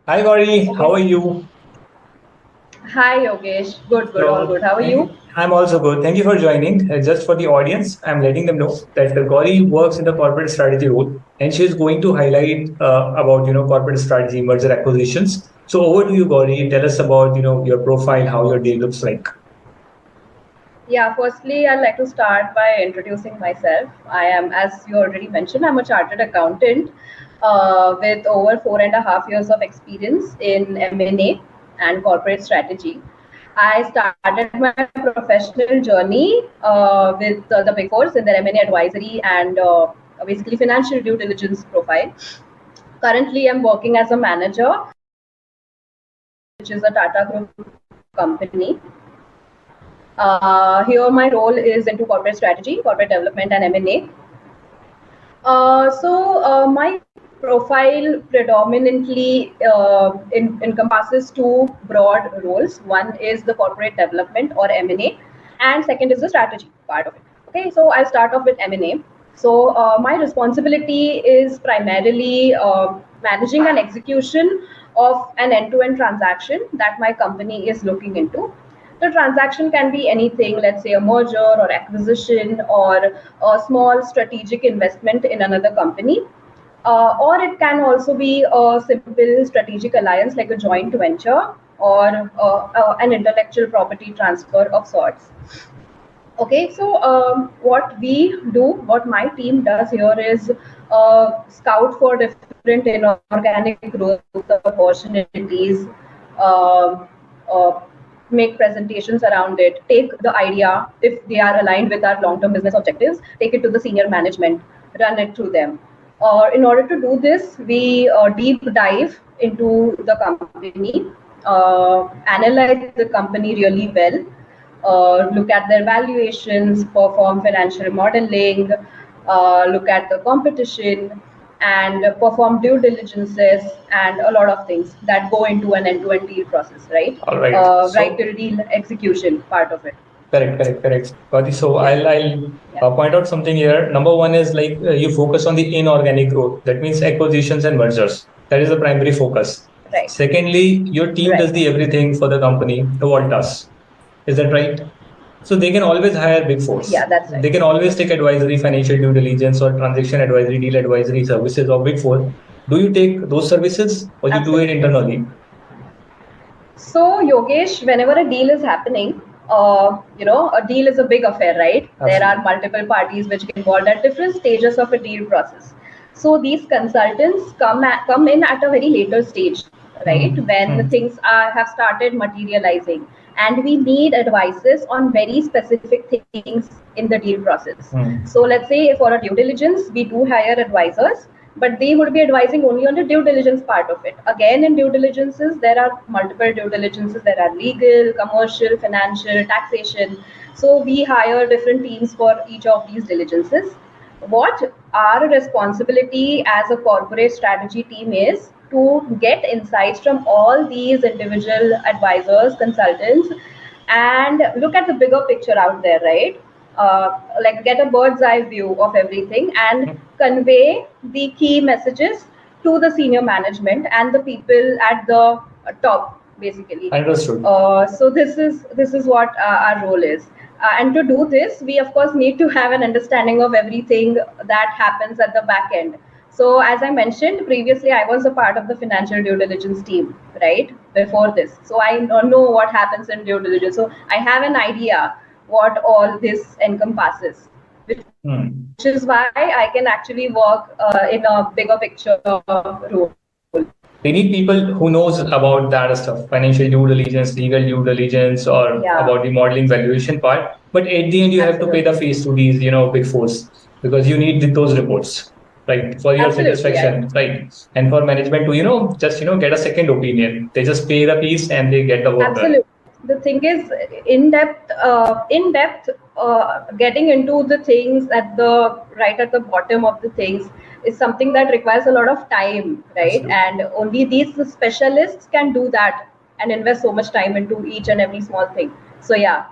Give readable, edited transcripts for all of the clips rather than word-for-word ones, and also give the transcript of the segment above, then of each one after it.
Hi Gauri, how are you? Hi Yogesh, good, good, all So, good. How are thank you? you. I'm also good. Thank you for joining. Just for the audience, I'm letting them know that Gauri works in the corporate strategy role, and she is going to highlight about corporate strategy, merger acquisitions. So over to you, Gauri. Tell us about your profile, how your day looks like. Yeah, firstly, I'd like to start by introducing myself. I am, as you already mentioned, I'm a chartered accountant with over 4.5 years of experience in M&A and corporate strategy. I started my professional journey with the Big Fours in their M&A advisory and basically financial due diligence profile. Currently, I'm working as a manager, which is a Tata Group company. Here, my role is into corporate strategy, corporate development, and M&A. My profile predominantly encompasses two broad roles. One is the corporate development or M&A, and second is the strategy part of it. Okay, so I'll start off with M&A. My responsibility is primarily managing an execution of an end-to-end transaction that my company is looking into. The transaction can be anything, let's say a merger or acquisition or a small strategic investment in another company. Or it can also be a simple strategic alliance like a joint venture or an intellectual property transfer of sorts. Okay, what we do, what my team does here is scout for different inorganic growth opportunities, uh, uh, make presentations around it, take the idea if they are aligned with our long-term business objectives, take it to the senior management, run it through them. In order to do this, we deep dive into the company, analyze the company really well, look at their valuations, perform financial modeling, look at the competition, and perform due diligences and a lot of things that go into an end-to-end deal process, right? All right. Right So till deal execution part of it. correct. Gauri, so Yeah, yeah, I'll point out something here. Number one is you focus on the inorganic growth. That means acquisitions and mergers. That is the primary focus. right, Secondly, your team does right. the everything for the company, the what does. Is that right? So they can always hire big fours. Yeah, that's right. They can always take advisory, financial due diligence, or transaction advisory, deal advisory services of big four. Do you take those services or you do it Absolutely. internally? So, Yogesh, whenever a deal is happening, a deal is a big affair, right? There are Absolutely. multiple parties which get involved at different stages of a deal process. So these consultants come in at a very later stage, right? Hmm. When Hmm. things have started materializing, and we need advices on very specific things in the deal process. Hmm. So let's say for a due diligence, we do hire advisors, but they would be advising only on the due diligence part of it. Again, in due diligences, there are multiple due diligences. There are legal, commercial, financial, taxation. So we hire different teams for each of these diligences. What our responsibility as a corporate strategy team is to get insights from all these individual advisors, consultants, and look at the bigger picture out there, right? Like get a bird's eye view of everything and Hmm. convey the key messages to the senior management and the people at the top, basically. Understood. So this is what our role is. And to do this, we of course need to have an understanding of everything that happens at the back end. So as I mentioned previously, I was a part of the financial due diligence team, right? Before this. So I know what happens in due diligence. So I have an idea what all this encompasses, which is why Hmm. I can actually work in a bigger picture role. They need people who knows about that stuff, financial due diligence, legal due diligence, or Yeah, about the modeling valuation part. But at the end, you have to pay the absolutely. fees to these, big fours because you need those reports, right, for your Absolutely. satisfaction, right, and for management to, just get a second opinion. They just pay the fees and they get the work done. Absolutely. The thing is, in depth, getting into the things at the right at the bottom of the things is something that requires a lot of time, right? Absolutely. And only these specialists can do that and invest so much time into each and every small thing. So yeah,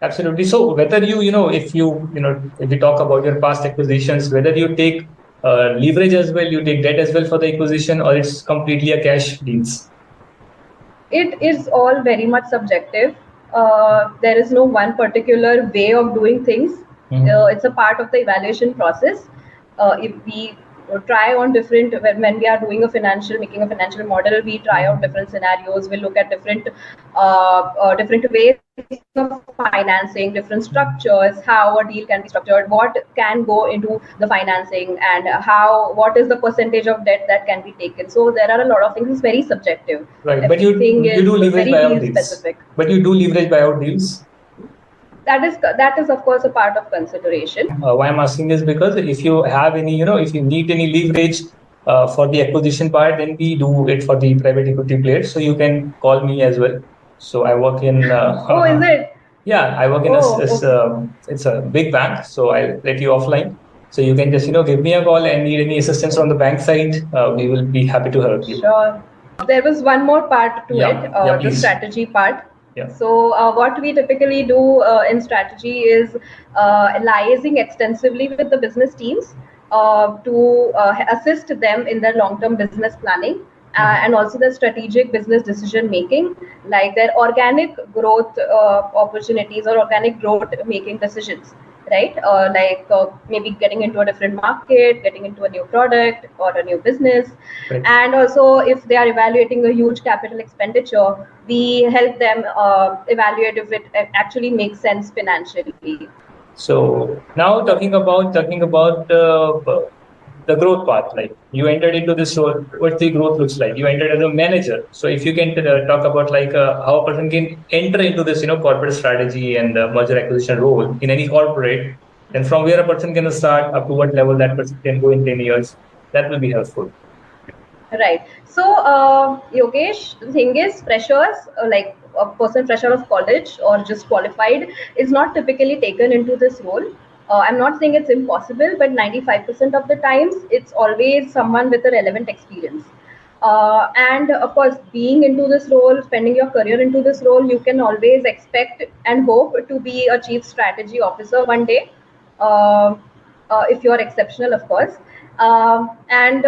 Absolutely. So whether if we talk about your past acquisitions, whether you take leverage as well? You take debt as well for the acquisition, or it's completely a cash deals? It is all very much subjective. There is no one particular way of doing things. It's a part of the evaluation process. If we try on different, when we are doing making a financial model, we try out different scenarios. We look at different ways of financing, different structures, how a deal can be structured, what can go into the financing, and what is the percentage of debt that can be taken. So there are a lot of things. It's very subjective. Right, but you do leverage buyout deals. Specific. But you do leverage buyout deals. That is of course a part of consideration. Why I'm asking is because if you have any, if you need any leverage for the acquisition part, then we do it for the private equity players. So you can call me as well. So I work in. Oh, is it? Yeah, I work in it's a big bank. So I'll let you offline. So you can just give me a call and need any assistance from the bank side. We will be happy to help you. Sure. There was one more part to it, the strategy part. Yeah. So what we typically do in strategy is liaising extensively with the business teams to assist them in their long-term business planning and also the strategic business decision making, like their organic growth opportunities or organic growth making decisions, right? Maybe getting into a different market, getting into a new product or a new business. Right. And also if they are evaluating a huge capital expenditure, we help them evaluate if it actually makes sense financially. So now talking about the growth path, like you entered into this role, what the growth looks like. You entered as a manager. So if you can talk about how a person can enter into this, corporate strategy and merger acquisition role in any corporate, and from where a person can start up to what level that person can go in 10 years, that will be helpful. Right. So, Yogesh, the thing is, freshers, like a person fresh out of college or just qualified, is not typically taken into this role. I'm not saying it's impossible, but 95% of the times, it's always someone with a relevant experience. And of course, being into this role, spending your career into this role, you can always expect and hope to be a chief strategy officer one day, if you're exceptional, of course. And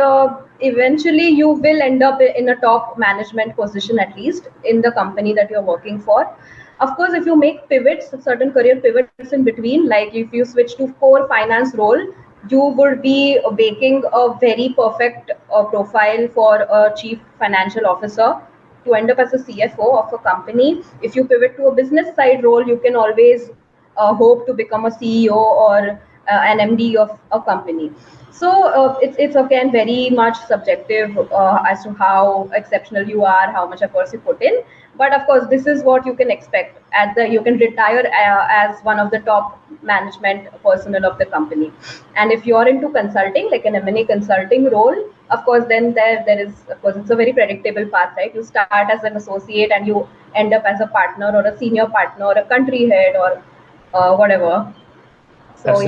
eventually you will end up in a top management position, at least in the company that you're working for. Of course, if you make pivots, certain career pivots in between, like if you switch to core finance role, you would be making a very perfect profile for a chief financial officer to end up as a CFO of a company. If you pivot to a business side role, you can always hope to become a CEO or an MD of a company. So it's again very much subjective as to how exceptional you are, how much efforts you put in. But of course, this is what you can expect. You can retire as one of the top management personnel of the company. And if you are into consulting, like an M&A consulting role, of course, then there is, of course, it's a very predictable path, right? You start as an associate and you end up as a partner or a senior partner or a country head or whatever. So,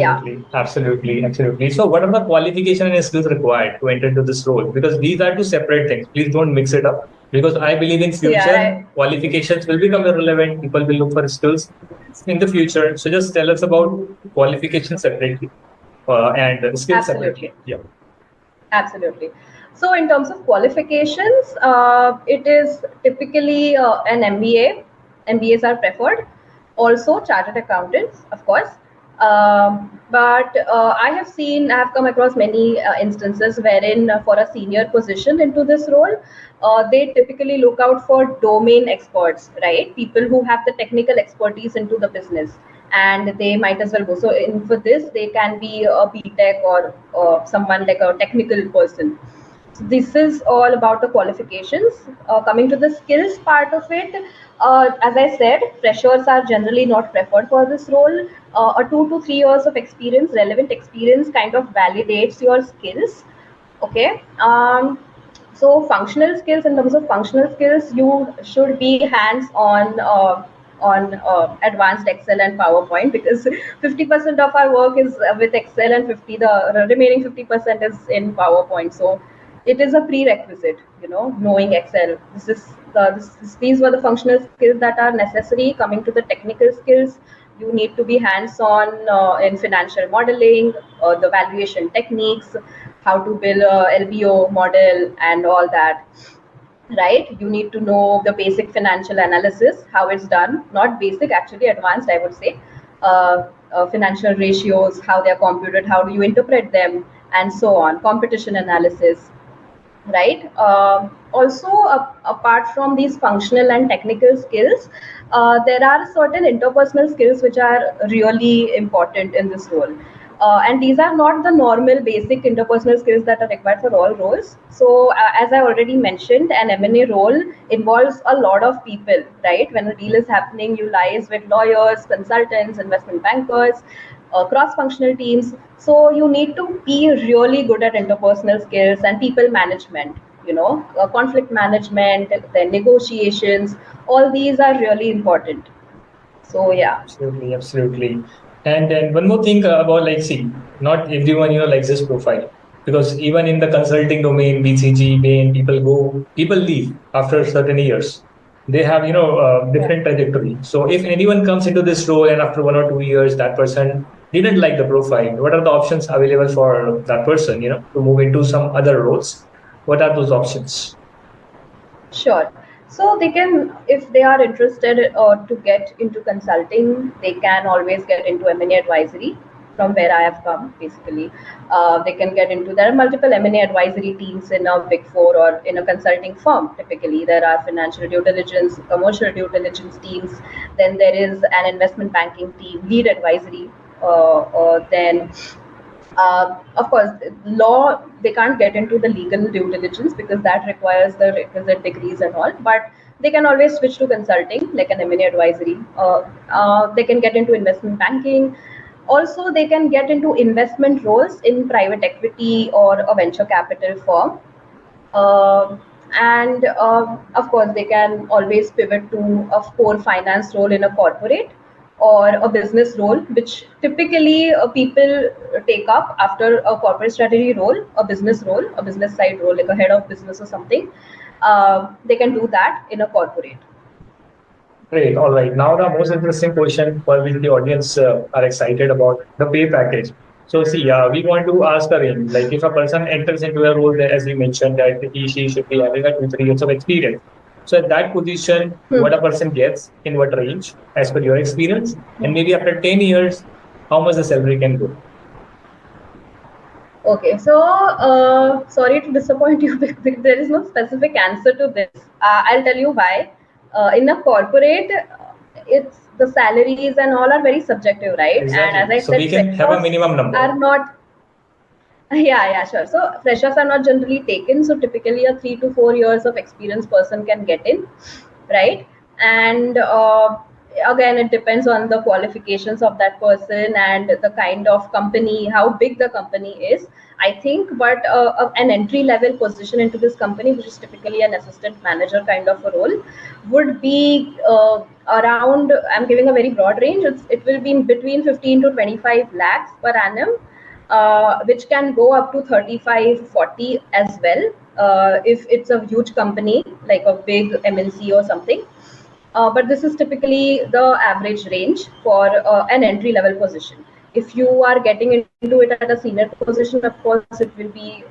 absolutely. So what are the qualifications and skills required to enter into this role? Because these are two separate things. Please don't mix it up. Because I believe in future, qualifications will become irrelevant. People will look for skills in the future. So just tell us about qualifications separately and skills separately. Yeah. Absolutely. So in terms of qualifications, it is typically an MBA. MBAs are preferred. Also chartered accountants, of course. But I have come across many instances wherein for a senior position into this role, they typically look out for domain experts, right? People who have the technical expertise into the business, and they might as well go. So for this, they can be a BTech or someone like a technical person. So this is all about the qualifications. Coming to the skills part of it, as I said, freshers are generally not preferred for this role. A 2 to 3 years of experience, relevant experience, kind of validates your skills. Okay. So functional skills, in terms of functional skills, you should be hands-on on advanced Excel and PowerPoint, because 50% of our work is with Excel and the remaining 50% is in PowerPoint. So it is a prerequisite, knowing Excel. These were the functional skills that are necessary. Coming to the technical skills, you need to be hands-on in financial modeling, the valuation techniques, how to build a LBO model and all that, right? You need to know the basic financial analysis, how it's done, not basic, actually advanced, I would say. Financial ratios, how they're computed, how do you interpret them, and so on. Competition analysis, right? Also, apart from these functional and technical skills, there are certain interpersonal skills which are really important in this role. And these are not the normal basic interpersonal skills that are required for all roles. So, as I already mentioned, an M&A role involves a lot of people, right? When a deal is happening, you liaise with lawyers, consultants, investment bankers, cross-functional teams. So you need to be really good at interpersonal skills and people management. Conflict management, then negotiations. All these are really important. So yeah. Absolutely, absolutely. And then one more thing about like, see, not everyone, likes this profile. Because even in the consulting domain, BCG, Bain, people leave after certain years. They have, different trajectory. So if anyone comes into this role and after 1 or 2 years, that person didn't like the profile, what are the options available for that person, to move into some other roles? What are those options? Sure. So they can, if they are interested to get into consulting, they can always get into M&A advisory from where I have come, basically. They can get into, there are multiple M&A advisory teams in a big four or in a consulting firm. Typically, there are financial due diligence, commercial due diligence teams. Then there is an investment banking team, lead advisory. Then of course, law, they can't get into the legal due diligence because that requires the requisite degrees and all. But they can always switch to consulting, like an M&A advisory. They can get into investment banking. Also, they can get into investment roles in private equity or a venture capital firm. And of course, they can always pivot to a core finance role in a corporate or a business role, which typically people take up after a corporate strategy role, a business role, a business side role, like a head of business or something. They can do that in a corporate. Great. All right. Now the most interesting question for which the audience are excited about the pay package. So see, we want to ask the range. Like if a person enters into a role that, as you mentioned, that she should be having a 2 3 years of experience. So at that position, what a person gets in what range as per your experience, and maybe after 10 years, how much the salary can go. Okay, so sorry to disappoint you, because there is no specific answer to this. I'll tell you why. In a corporate, it's the salaries and all are very subjective, right? Exactly. And as I So we said, can have a minimum number. are not. Yeah, sure. So freshers are not generally taken. So typically, a 3 to 4 years of experience person can get in, right? And again, it depends on the qualifications of that person and the kind of company, how big the company is. I think, but an entry level position into this company, which is typically an assistant manager kind of a role, would be around. I'm giving a very broad range. It will be between 15 to 25 lakhs per annum, which can go up to 35, 40 as well, if it's a huge company like a big MNC or something. But this is typically the average range for an entry level position. If you are getting into it at a senior position, of course, it will be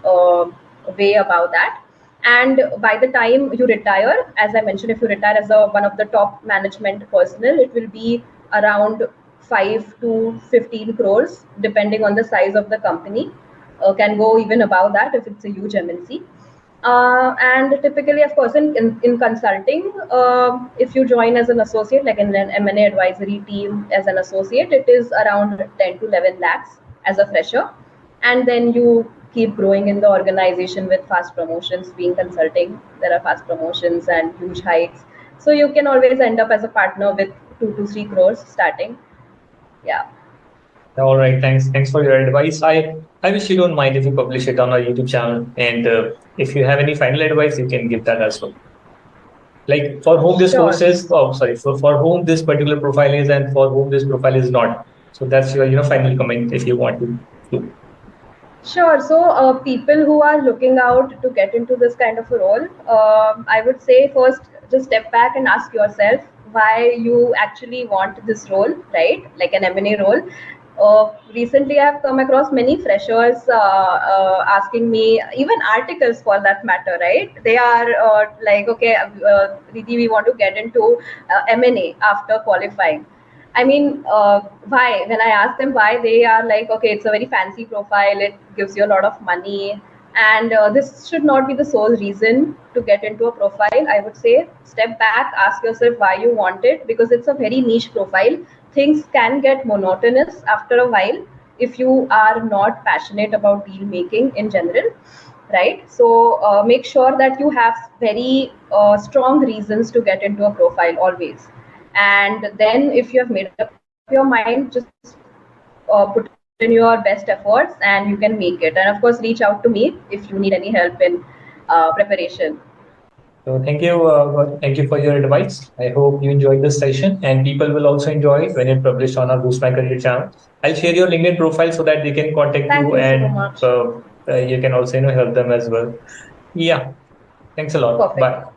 way above that. And by the time you retire, as I mentioned, if you retire as one of the top management personnel, it will be around 5 to 15 crores, depending on the size of the company. Can go even above that if it's a huge MNC. And typically, of course, in consulting, if you join as an associate, like in an M&A advisory team as an associate, it is around 10 to 11 lakhs as a fresher. And then you keep growing in the organization with fast promotions. Being consulting, there are fast promotions and huge hikes. So you can always end up as a partner with 2 to 3 crores starting. Yeah. All right, thanks for your advice. I wish you don't mind if you publish it on our YouTube channel, and if you have any final advice, you can give that as well. Like for whom this Sure. course is, oh sorry, for whom this particular profile is, and for whom this profile is not. So that's your final comment if you want to do. Sure. So, people who are looking out to get into this kind of a role, I would say first just step back and ask yourself why you actually want this role, right? Like an M&A role. Recently I have come across many freshers asking me, even articles for that matter, right? They are like, okay, Riddhi, we want to get into M&A after qualifying. I mean, why? When I ask them why, they are like, okay, it's a very fancy profile, it gives you a lot of money. And this should not be the sole reason to get into a profile. I would say step back, ask yourself why you want it, because it's a very niche profile. Things can get monotonous after a while if you are not passionate about deal making in general, right? So make sure that you have very strong reasons to get into a profile always. And then if you have made up your mind, just put in your best efforts and you can make it. And of course, reach out to me if you need any help in preparation. So thank you for your advice. I hope you enjoyed this session, and people will also enjoy it when it published on our Boost My Career channel. I'll share your LinkedIn profile so that they can contact Thank you, you so and much. you can also help them as well. Yeah, thanks a lot. Perfect. Bye.